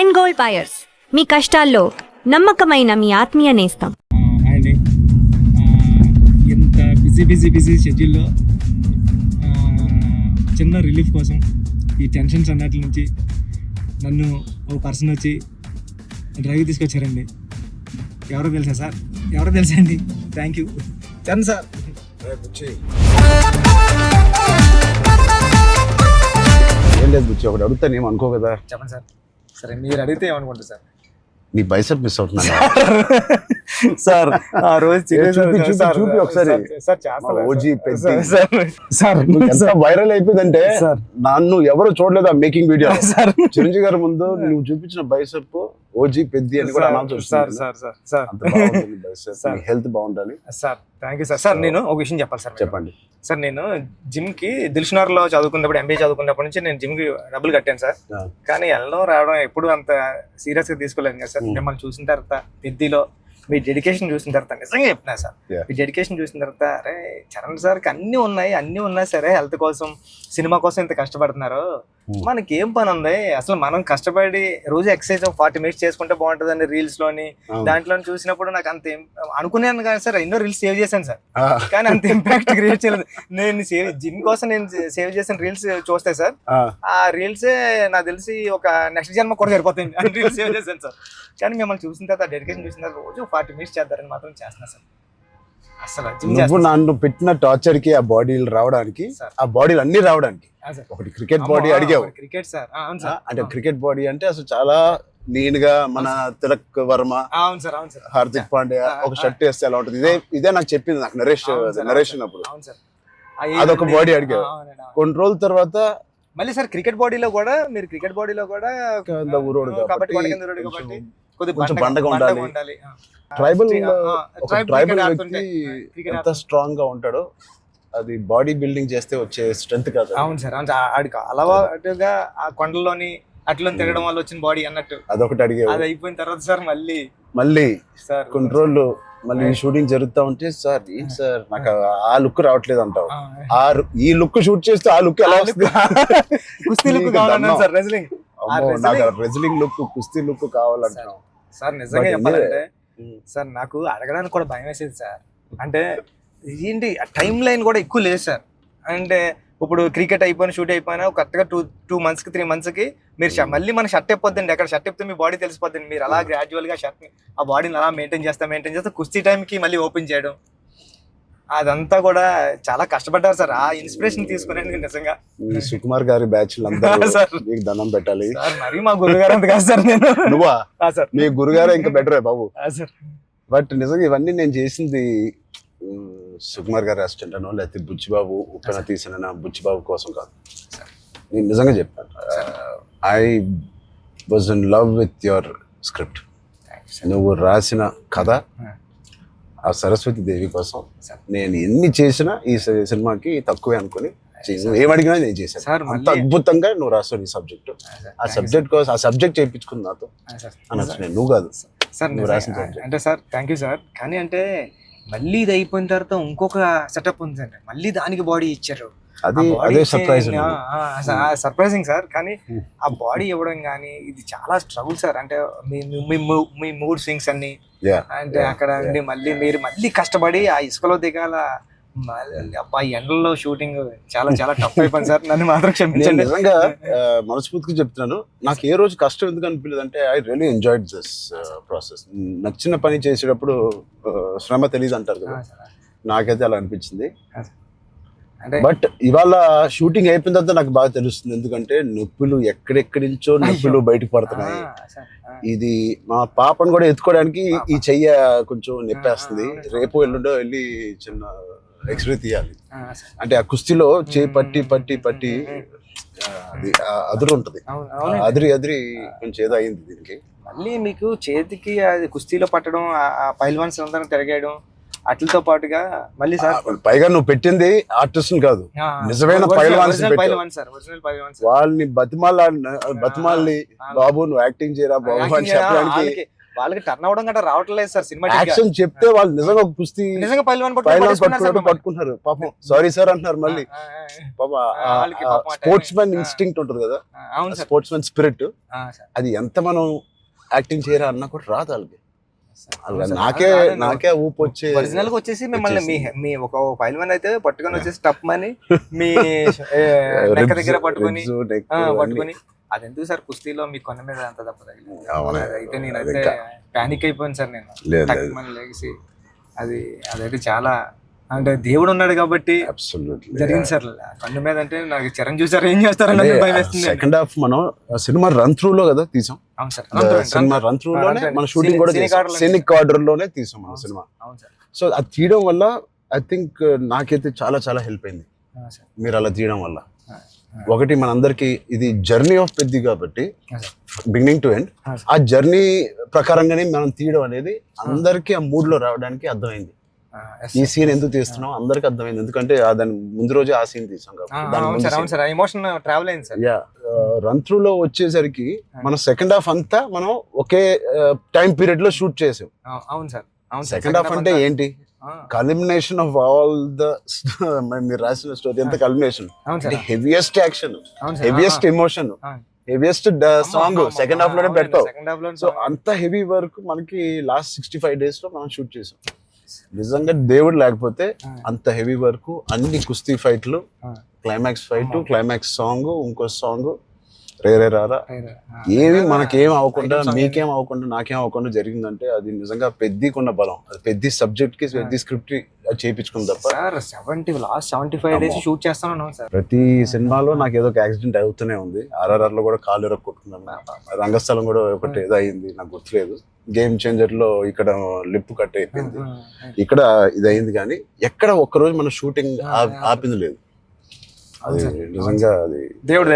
End goal buyers, మీ కష్టాల్లో నమ్మకమైన మీ ఆత్మీయ నేస్తం. అండి ఎంత బిజీ షెడ్యూల్లో చిన్న రిలీఫ్ కోసం ఈ టెన్షన్స్ అన్నట్ల నుంచి నన్ను ఒక పర్సన్ వచ్చి డ్రైవ్ తీసుకొచ్చారండి. ఎవరో తెలుసా అండి. Thank you Charan sir. ఏం లేదు బుచ్చి, ఒకటి అడుగుతాను ఏం అనుకో కదా. చెప్పండి సార్. సరే మీరు అడిగితే ఏమనుకుంటారు సార్? నీ బైసెప్ మిస్ అవుతున్నా సార్. ఆ రోజు చూపి ఒకసారి. ఓజీ సార్ ఎంత వైరల్ అయిపోయిందంటే నన్ను ఎవరు చూడలేదు ఆ మేకింగ్ వీడియో. చిరంజీవి గారి ముందు నువ్వు చూపించిన బైసెప్ ఓజీ పెద్ది అని కూడా అనౌన్స్ చేస్తుంది. హెల్త్ బాగుండాలి sir. Thank you sir. Sir నేను ఒక విషయం చెప్పాలి సార్. చెప్పండి సార్. నేను జిమ్ కి దిల్షునగర్ లో చదువుకున్నప్పుడు, ఎంబీఏ చదువుకున్నప్పటి నుంచి నేను జిమ్ కి డబ్బులు కట్టాను సార్. కానీ వెళ్ళడం రావడం ఎప్పుడు అంత సీరియస్ గా తీసుకోలేదు కదా సార్. మిమ్మల్ని చూసిన తర్వాత పెద్దిలో మీ డెడికేషన్ చూసిన తర్వాత నిజంగా చెప్తున్నా సార్, మీ డెడికేషన్ చూసిన తర్వాత అరే చరణ్ సార్కి అన్ని ఉన్నాయి సరే, హెల్త్ కోసం సినిమా కోసం ఇంత కష్టపడుతున్నారు, మనకి ఏం పని ఉంది అసలు? మనం కష్టపడి రోజు ఎక్సర్సైజ్ 40 minutes చేసుకుంటే బాగుంటుందని రీల్స్ లోని దాంట్లో చూసినప్పుడు నాకు అంత అనుకున్నాను కానీ సార్, ఎన్నో రీల్స్ సేవ్ చేశాను సార్, కానీ అంత ఇంపాక్ట్ క్రియేట్ చేయలేదు. నేను జిమ్ కోసం నేను సేవ్ చేసిన రీల్స్ చూస్తే సార్, ఆ రీల్సే నాకు తెలిసి ఒక నెక్స్ట్ జన్మ కూడా సరిపోతుంది రీల్స్ సేవ్ చేశాను సార్. కానీ మిమ్మల్ని చూసిన తర్వాత డెడికేషన్ చూసిన తర్వాత రోజు 40 minutes చేద్దారని మాత్రం చేస్తున్నా సార్. అసలు నువ్వు నన్ను పెట్టిన టార్చర్ కి ఆ బాడీలు రావడానికి, ఆ బాడీలు అన్ని రావడానికి ఒకటి క్రికెట్ బాడీ అడిగావు. క్రికెట్ సార్ అంటే క్రికెట్ బాడీ అంటే అసలు చాలా లీన్ గా మన తిలక్ వర్మ, హార్దిక్ పాండ్యా ఒక షర్ట్ వేస్తే ఎలా ఉంటుంది, ఇదే నాకు చెప్పింది, నాకు నరేషన్ అప్పుడు అదొక బాడీ అడిగావు. కొన్ని రోజుల తర్వాత మళ్ళీ సార్ క్రికెట్ బాడీలో కూడా మీరు క్రికెట్ బాడీలో కూడా కొంచెం బండగా ఉండాలి. ట్రైబల్ వ్యక్తి ఎంత స్ట్రాంగ్ గా ఉంటాడో అది బాడీ బిల్డింగ్ చేస్తే వచ్చే స్ట్రెంత్ కాదు. అవును సార్. ఆడికి అలవాటుగా ఆ కొండలోని అట్లా తిరగడం వల్ల వచ్చిన బాడీ అన్నట్టు అదొకటి అడిగావు. అది అయిపోయిన తర్వాత సార్ మళ్ళీ సార్ కొన్ని రోజులు మళ్ళీ షూటింగ్ జరుగుతా ఉంటే సార్ ఏంటి సార్ నాకు ఆ లుక్ రావట్లేదు అంటావు. ఈ లుక్ షూట్ చేస్తే ఆ లుక్ ఎలా వస్తుంది? కుస్తీ లుక్ కావాలన్నా సార్, రెజ్లింగ్ లుక్, కుస్తీ లుక్ కావాలంటావు సార్. నిజంగా చెప్పాలంటే సార్ నాకు అడగడానికి కూడా భయం వేసేది సార్. అంటే ఏంటి టైం లైన్ కూడా ఎక్కువ లేదు సార్. అంటే ఇప్పుడు క్రికెట్ అయిపోయిన షూట్ అయిపోయినా కరెక్ట్గా 2 months 3 months మీరు మళ్ళీ మన షర్ట్ అయిపోద్దండి. ఎక్కడ షర్ట్ అయిపోతే మీ బాడీ తెలిసిపోద్దండి. మీరు అలా గ్రాడ్యువల్గా షర్ట్ ఆ బాడీని అలా మెయింటైన్ చేస్తే కుస్తీ టైంకి మళ్ళీ ఓపెన్ చేయడం, అదంతా కూడా చాలా కష్టపడ్డారు సార్. ఆ ఇన్స్పిరేషన్ తీసుకునేది నిజంగా సుకుమార్ గారి బ్యాచ్ మీకు దండం పెట్టాలి సార్. మరి మా గురుగారు అంత కాదు సార్. నేను నువ్వా సార్? మీ గురుగారు ఇంకా బెటరే బాబు సార్. బట్ నిజంగా ఇవన్నీ నేను చేసింది సుకుమార్ గారి అసిస్టెంట్ అనో లేకపోతే బుచ్చిబాబు ఉప్పెన తీసిన బుచ్చిబాబు కోసం కాదు. నేను నిజంగా చెప్పాను, I was in love with your script. నువ్వు రాసిన కథ ఆ సరస్వతి దేవి కోసం నేను ఎన్ని చేసినా ఈ సినిమాకి తక్కువే అనుకుని ఏమడిగినా నేను చేశాను. అంత అద్భుతంగా నువ్వు రాస్తావు ఈ సబ్జెక్టు. ఆ సబ్జెక్ట్ కోసం ఆ సబ్జెక్ట్ చేయించుకుంది నాతో అనొచ్చు. నేను నువ్వు కాదు సార్ నువ్వు రాసిన సబ్జెక్ట్ అంటే సార్. Thank you sir. కానీ అంటే మళ్ళీ ఇది అయిపోయిన తర్వాత ఇంకొక సెటప్ ఉంది అండి, మళ్ళీ దానికి బాడీ ఇచ్చారు. అదే సర్ప్రైజింగ్ సార్. కానీ ఆ బాడీ ఇవ్వడం కానీ ఇది చాలా స్ట్రగుల్ సార్. అంటే మీ మూడ్ స్వింగ్స్ అన్ని అంటే అక్కడ మళ్ళీ మీరు కష్టపడి ఆ ఇసుకలో దిగాల, అబ్బా ఎండల్లో షూటింగ్ చాలా చాలా టఫ్ అయిపోయింది సార్. నన్ను మాత్రం క్షమించండి. నిజంగా మనస్ఫూర్తిగా చెప్తున్నాను, నాకు ఏ రోజు కష్టం ఎందుకు అనిపించలేదు అంటే I really enjoyed this process. నచ్చిన పని చేసేటప్పుడు శ్రమ తెలియదు అంటారు కదా, నాకైతే అలా అనిపించింది. బట్ ఇవాళ షూటింగ్ అయిపోయిన తర్వాత నాకు బాగా తెలుస్తుంది, ఎందుకంటే నొప్పులు ఎక్కడెక్కడి నుంచో నొప్పులు బయటకు పడుతున్నాయి. ఇది మా పాపను కూడా ఎత్తుకోవడానికి ఈ చెయ్య కొంచెం నొప్పేస్తుంది. రేపు ఎల్లుండో వెళ్ళి చిన్న ఎక్స్రే తీయాలి. అంటే ఆ కుస్తీలో చేయి పట్టి అది అదురు ఉంటది, అదిరి కొంచెం ఏదో అయింది దీనికి. మళ్ళీ మీకు చేతికి అది కుస్తీలో పట్టడం, ఆ పైల్వాన్స్ అందరం తిరగేయడం అట్లతో పాటుగా మళ్ళీ సార్ పైగా నువ్వు పెట్టింది ఆర్టిస్ట్ కాదు, నిజమైన పైల్వాన్స్. వాళ్ళని బతిమాలి బాబు నువ్వు యాక్టింగ్ చేయరా బాబు అని చెప్పడానికి వాళ్ళకి టర్న్ అవడం గట్రా రావట్లేదు సార్ సినిమా యాక్షన్ చెప్తే వాళ్ళు నిజంగా ఒక కుస్తీ నిజంగా పైల్వాన్ పట్టుకుంటారు పాపం. సారీ సార్ అంటున్నారు మళ్ళీ. పాపం స్పోర్ట్స్ మ్యాన్ ఇన్స్టింక్ట్ ఉంటుంది కదా, అవును sir, sports man spirit, sir. అది ఎంత మనం యాక్టింగ్ చేయరా అన్నా కూడా రాదు వాళ్ళకి. అవును సార్. నాకే ఊపు వచ్చే ఒరిజినల్ గా వచ్చేసి మిమ్మల్ని మీ ఒక పైల్వాన్ అయితే పట్టుకొని వచ్చేసి టప్ మని మీ నెక్క దగ్గర పట్టుకొని అది ఎందుకు సార్ కుస్తీలో మీ కొన్న మీద అంత దెబ్బ తగిలింది. అయితే నేనైతే పానిక్ అయిపోయాను సార్. నేను టక్ మని లేచి అదైతే చాలా అంటే దేవుడు ఉన్నాడు కాబట్టి జరిగింది సార్. కన్ను మీద అంటే నాకు చిరంజీవి సార్ ఏం చేస్తారని భయం వేస్తుంది. సెకండ్ హాఫ్ మనం సినిమా రన్ త్రూ లో కదా తీసాం. అవును సార్, సినిమా రన్ త్రూ లోనే మన షూటింగ్ కూడా సీనిక్ ఆర్డర్ లోనే తీసాం మన సినిమా. అవును సార్. సో అది తీయడం వల్ల ఐ థింక్ నాకైతే చాలా చాలా హెల్ప్ అయింది మీరు అలా తీయడం వల్ల. ఒకటి మనందరికి ఇది జర్నీ ఆఫ్ పెద్ది కాబట్టి బిగినింగ్ టు ఎండ్ ఆ జర్నీ ప్రకారంగానే మనం తీయడం అనేది అందరికి ఆ మూడ్ లో రావడానికి అర్థమైంది. ఈ సీన్ ఎందుకు తీస్తున్నాం అందరికి అర్థమైంది, ఎందుకంటే దాని ముందు రోజే ఆ సీన్ తీసాం కాబట్టి. రన్ త్రూ లో వచ్చేసరికి మనం సెకండ్ హాఫ్ అంతా మనం ఒకే టైం పీరియడ్ లో షూట్ చేసాం. సెకండ్ హాఫ్ అంటే ఏంటి, కల్మినేషన్ ఆఫ్ ఆల్ ద మీరు రాసిన స్టోరీ అంతా culmination. Heaviest action, heaviest emotion, heaviest song second half లోనే పెడతావు. సో అంత హెవీ వర్క్ మనకి లాస్ట్ 65 days లో మనం షూట్ చేసాం. నిజంగా దేవుడు లేకపోతే అంత హెవీ వర్క్, అన్ని కుస్తీ ఫైట్లు, క్లైమాక్స్ ఫైట్, క్లైమాక్స్ సాంగ్, ఇంకో సాంగ్, రేరే రారా, ఏమి మనకేం అవ్వకుండా మీకేం అవ్వకుండా నాకేం అవ్వకుండా జరిగిందంటే అది నిజంగా పెద్దకున్న బలం. అది పెద్ద సబ్జెక్ట్ కి పెద్ద స్క్రిప్ట్ చేయించుకుంది తప్ప. లాస్ట్ 75 days షూట్ చేస్తాను సార్. ప్రతి సినిమాలో నాకు ఏదో ఒక యాక్సిడెంట్ అవుతూనే ఉంది. RRR లో కూడా కాలు ఎరగ కొట్టుకున్నాను, రంగస్థలం కూడా ఒకటి ఏదో అయింది నాకు గుర్తులేదు. గేమ్ చేంజర్ లో ఇక్కడ లిప్ కట్ అయిపోయింది, ఇక్కడ ఇది అయింది, కానీ ఎక్కడ ఒక్కరోజు మన షూటింగ్ ఆపింది లేదు. అది నిజంగా అది దేవుడు